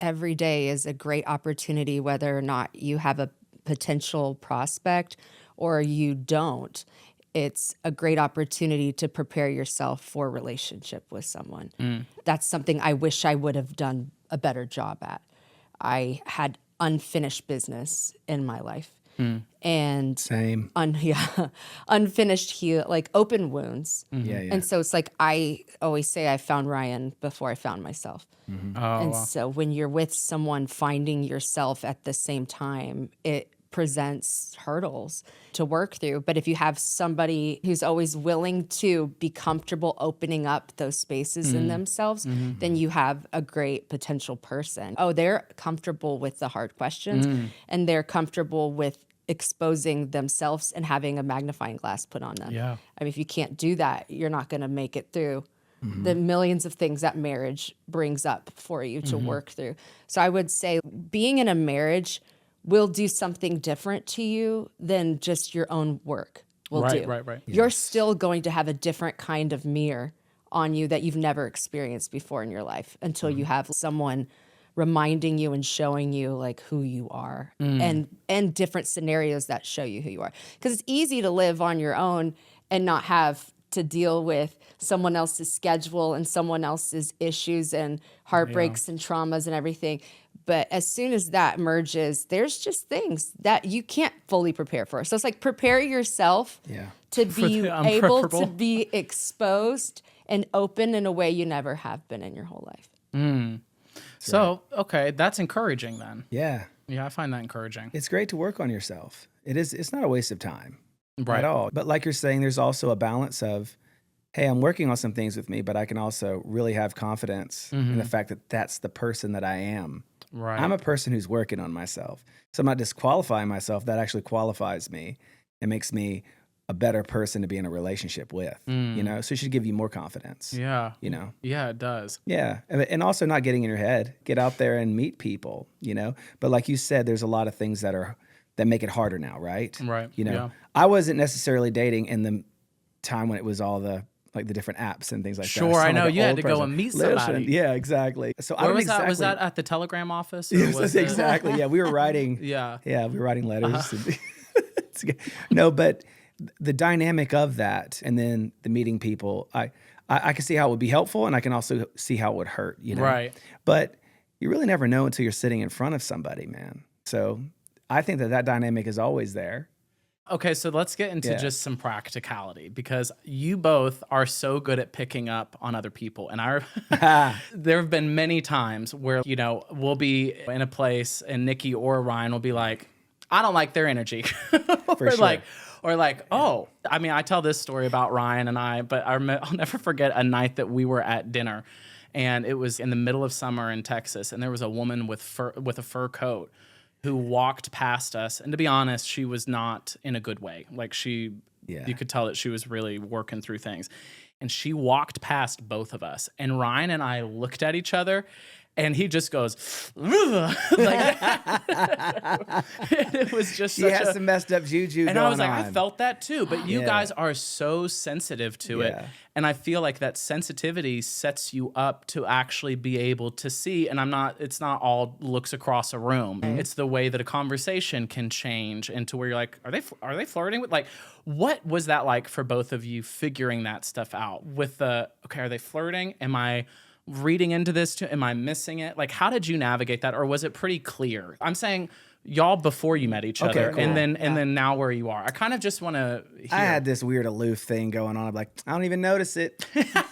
every day is a great opportunity, whether or not you have a potential prospect or you don't. It's a great opportunity to prepare yourself for a relationship with someone. That's something I wish I would have done a better job at. I had unfinished business in my life. And Same. unfinished like open wounds. Yeah, yeah. And so it's like I always say I found Ryan before I found myself. And so when you're with someone finding yourself at the same time, it presents hurdles to work through. But if you have somebody who's always willing to be comfortable opening up those spaces in themselves, then you have a great potential person. Oh, they're comfortable with the hard questions and they're comfortable with exposing themselves and having a magnifying glass put on them. Yeah. I mean, if you can't do that, you're not going to make it through the millions of things that marriage brings up for you to work through. So I would say being in a marriage will do something different to you than just your own work will do. Right. You're still going to have a different kind of mirror on you that you've never experienced before in your life until you have someone reminding you and showing you like who you are and different scenarios that show you who you are. Because it's easy to live on your own and not have to deal with someone else's schedule and someone else's issues and heartbreaks and traumas and everything. But as soon as that merges, there's just things that you can't fully prepare for. So it's like prepare yourself to be able to be exposed and open in a way you never have been in your whole life. So, okay, that's encouraging then. Yeah. Yeah, I find that encouraging. It's great to work on yourself. It's not a waste of time Right. at all. But like you're saying, there's also a balance of, hey, I'm working on some things with me, but I can also really have confidence in the fact that that's the person that I am. Right. I'm a person who's working on myself. So I'm not disqualifying myself. That actually qualifies me. It makes me a better person to be in a relationship with, you know? So it should give you more confidence. Yeah. You know? Yeah, it does. Yeah. And also not getting in your head. Get out there and meet people, you know? But like you said, there's a lot of things that make it harder now, right? Right. You know, Yeah. I wasn't necessarily dating in the time when it was all the different apps and things like that. Sure, I know. You had to go and meet somebody. Yeah, exactly. So I Where don't was exactly. that? Was that at the telegram office? Or Yes, was it- exactly. Yeah, we were writing. Yeah. Yeah, we were writing letters. No, but the dynamic of that, and then the meeting people, I can see how it would be helpful, and I can also see how it would hurt. You know, Right. But you really never know until you're sitting in front of somebody, man. So I think that dynamic is always there. Okay, so let's get into just some practicality because you both are so good at picking up on other people. And there have been many times where, you know, we'll be in a place and Nikki or Ryan will be like, I don't like their energy. For sure. Or like, oh, I mean, I tell this story about Ryan and I, but I'll never forget a night that we were at dinner. And it was in the middle of summer in Texas. And there was a woman with a fur coat who walked past us. And to be honest, she was not in a good way. Like you could tell that she was really working through things. And she walked past both of us. And Ryan and I looked at each other and he just goes, like, it was just She has some messed up juju and going I was like, on. I felt that too. But you guys are so sensitive to it. And I feel like that sensitivity sets you up to actually be able to see. And it's not all looks across a room. It's the way that a conversation can change into where you're like, are they flirting with, like, what was that like for both of you figuring that stuff out with okay, are they flirting? Am I reading into this too? Am I missing it? Like, how did you navigate that? Or was it pretty clear? I'm saying y'all before you met each other, cool. and then now where you are. I kind of just want to hear. I had this weird aloof thing going on. I'm like, I don't even notice it.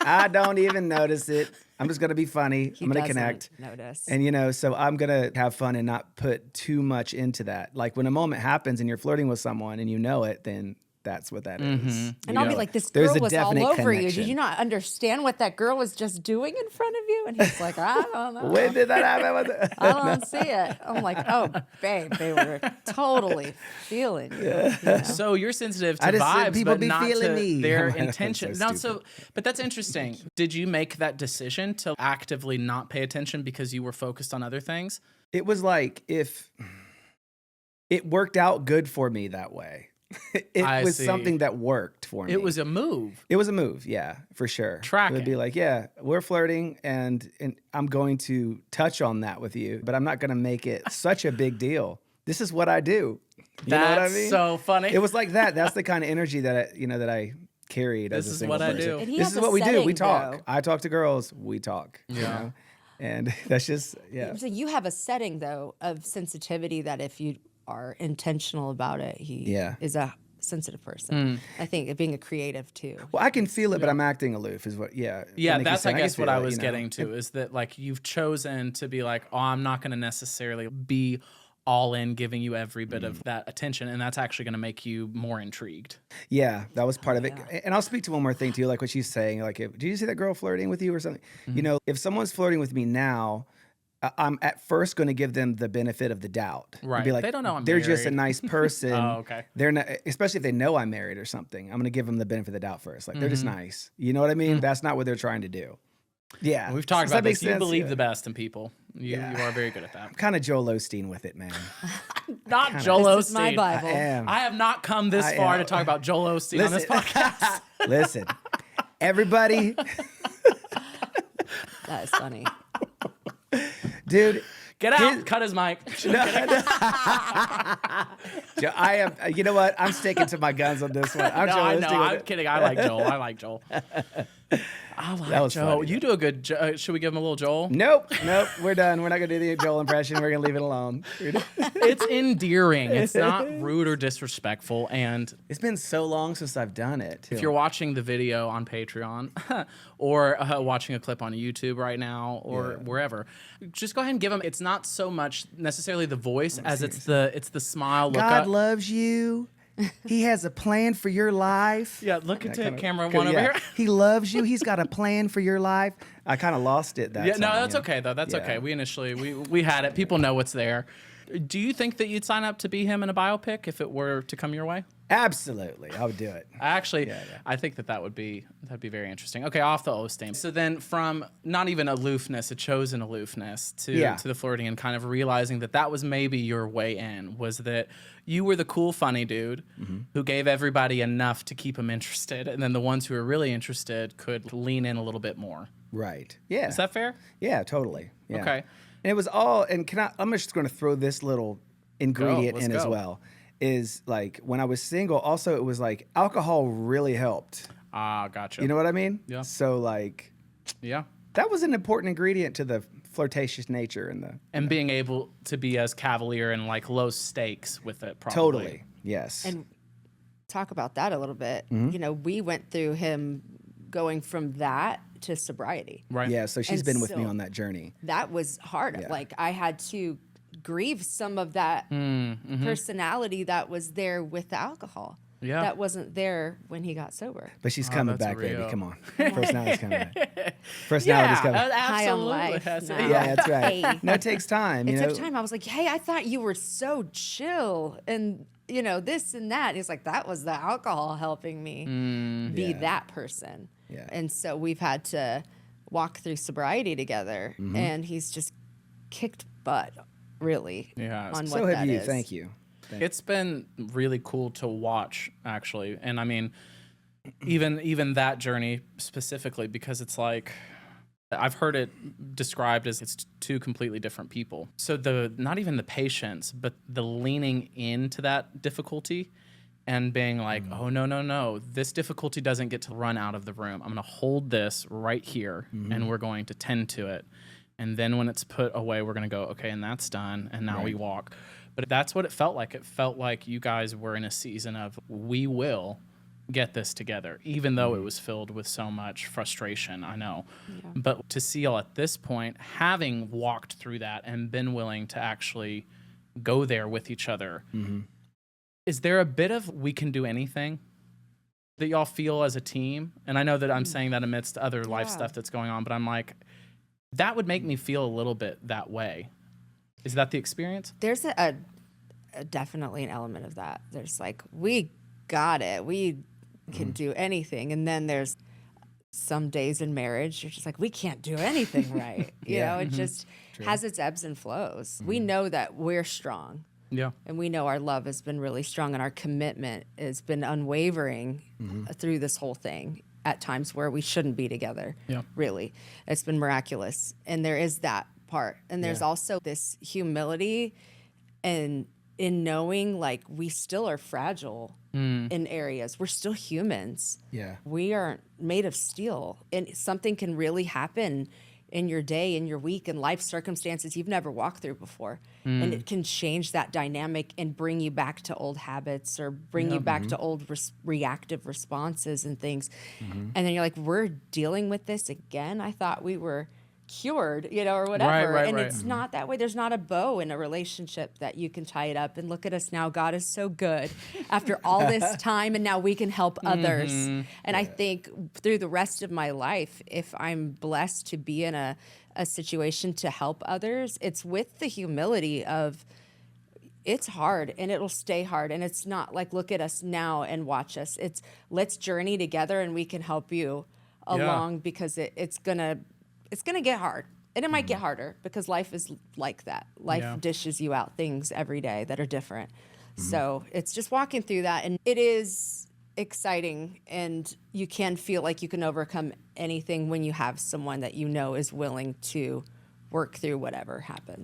I don't even notice it. I'm just going to be funny. I'm going to connect. Notice. And, you know, so I'm going to have fun and not put too much into that. Like when a moment happens and you're flirting with someone and you know it, then that's what that is. And I'll be like, this There's girl a was all definite over you. connection. Did you not understand what that girl was just doing in front of you? And he's like, I don't know. When did that happen? I don't see it. I'm like, oh, babe, they were totally feeling you. You know? So you're sensitive to I just said vibes, people but be not feeling to me. their That's intention. so No, stupid. but that's interesting. Did you make that decision to actively not pay attention because you were focused on other things? It was like if it worked out good for me that way. It was see. something that worked for me. It was a move. It was a move, yeah, for sure. Tracking. It would be like, yeah, we're flirting, and I'm going to touch on that with you, but I'm not going to make it such a big deal. This is what I do. You know what I mean? So funny. It was like that. That's the kind of energy that I carried This as a is single what I person. do. And he This has is a what we do. setting, We talk. though. I talk to girls. We talk. Yeah. You know? And that's just, yeah. So you have a setting though of sensitivity that if you are intentional about it, he is a sensitive person. I think being a creative too. Well, I can feel it, but I'm acting aloof is what, Yeah, like you that's said, I guess can what feel I it, was you know? getting to is that like you've chosen to be like, oh, I'm not going to necessarily be all in giving you every bit of that attention, and that's actually going to make you more intrigued. Yeah, that was part of it. And I'll speak to one more thing too, like what she's saying. Like, did you see that girl flirting with you or something? You know, if someone's flirting with me now, I'm at first going to give them the benefit of the doubt. And Right. be like, They don't know I'm they're just a married. nice person. Oh, okay. They're not, especially if they know I'm married or something. I'm going to give them the benefit of the doubt first. Like, they're just nice. You know what I mean? That's not what they're trying to do. Yeah. We've talked Does about that make this. You sense? believe Yeah. the best in people. You are very good at that. I'm kind of Joel Osteen with it, man. Not Joel Osteen. This is my Bible. I am. I have not come this I far am. to talk about Joel Osteen on this Listen. podcast. Listen, everybody, That is funny. dude. Get out. Cut his mic. I am. You know what? I'm sticking to my guns on this one. I'm No, Joel I know. Osteen with I'm it. kidding. I like Joel. I like Joel. I like That was Joel. funny. You do a good should we give him a little Joel? Nope. We're done. We're not gonna do the Joel impression. We're gonna leave it alone. It's endearing. It's not rude or disrespectful. And It's been so long since I've done it. if you're watching the video on Patreon or watching a clip on YouTube right now or wherever, just go ahead and give him. It's not so much necessarily the voice as it's the smile. Look God up. loves you. He has a plan for your life. Yeah, look at Kinda- camera kinda- one over yeah. here. He loves you. He's got a plan for your life. I kind of lost it that Yeah, time. no, that's yeah. okay though. That's Yeah. okay. We initially we had it. People know what's there. Do you think that you'd sign up to be him in a biopic if it were to come your way? Absolutely. I would do it. Actually, I think that'd be very interesting. Okay, off the Osteen. So then, from not even aloofness, a chosen aloofness, to the flirting and kind of realizing that was maybe your way in, was that you were the cool, funny dude who gave everybody enough to keep them interested, and then the ones who were really interested could lean in a little bit more. Right. Yeah. Is that fair? Yeah, totally. Yeah. Okay. And it was all, and I'm just going to throw this little ingredient let's in as go. well. Is like when I was single, also it was like alcohol really helped. Ah, gotcha. You know what I mean? Yeah. So like Yeah. that was an important ingredient to the flirtatious nature and And being able to be as cavalier and like low stakes with it, probably. totally. Yes. And talk about that a little bit. Mm-hmm. You know, we went through him going from that to sobriety. Right. yeah. So she's And been with me so- on that journey. That was hard. Yeah. Like I had to grieve some of that personality that was there with the alcohol. Yeah. That wasn't there when he got sober. But she's coming that's back, baby. real. Come on. Personality's coming back. Personality's coming. High on absolutely. life has to- now. Yeah, that's right. Hey. No, it takes time. It you know? took time. I was like, hey, I thought you were so chill and, you know, this and that. He's like, that was the alcohol helping me be Yeah. that person. Yeah. And so we've had to walk through sobriety together. Mm-hmm. And he's just kicked butt, really, Yeah. on So what have that you. is. Thank you. It's been really cool to watch, actually. And I mean, even that journey specifically, because it's like, I've heard it described as it's two completely different people. So not even the patience, but the leaning into that difficulty and being like, oh, no, this difficulty doesn't get to run out of the room. I'm going to hold this right here and we're going to tend to it. And then when it's put away, we're going to go, okay, and that's done. And now we walk. But that's what it felt like. It felt like you guys were in a season of, we will get this together, even though it was filled with so much frustration, I know. Yeah. But to seal at this point, having walked through that and been willing to actually go there with each other, is there a bit of we can do anything that y'all feel as a team? And I know that I'm saying that amidst other life stuff that's going on, but I'm like, that would make me feel a little bit that way. Is that the experience? There's a definitely an element of that. There's like, we got it. We can do anything. And then there's some days in marriage, you're just like, we can't do anything right. You know, it just has its ebbs and flows. We know that we're strong. Yeah. And we know our love has been really strong and our commitment has been unwavering through this whole thing at times where we shouldn't be together. Yeah. Really. It's been miraculous. And there is that part. And there's also this humility and in knowing like we still are fragile in areas. We're still humans. Yeah. We aren't made of steel. And something can really happen in your day, in your week, in life circumstances you've never walked through before. And it can change that dynamic and bring you back to old habits or bring you back to old reactive responses and things. And then you're like, we're dealing with this again? I thought we were cured, or whatever. Right, and right. it's not that way. There's not a bow in a relationship that you can tie it up. And look at us now. God is so good after all this time. And now we can help others. And I think through the rest of my life, if I'm blessed to be in a situation to help others, it's with the humility of it's hard and it'll stay hard. And it's not like, look at us now and watch us. It's let's journey together and we can help you along because it's going to get hard. And it might get harder because life is like that. Life dishes you out things every day that are different. So it's just walking through that. And it is exciting. And you can feel like you can overcome anything when you have someone that you know is willing to work through whatever happens.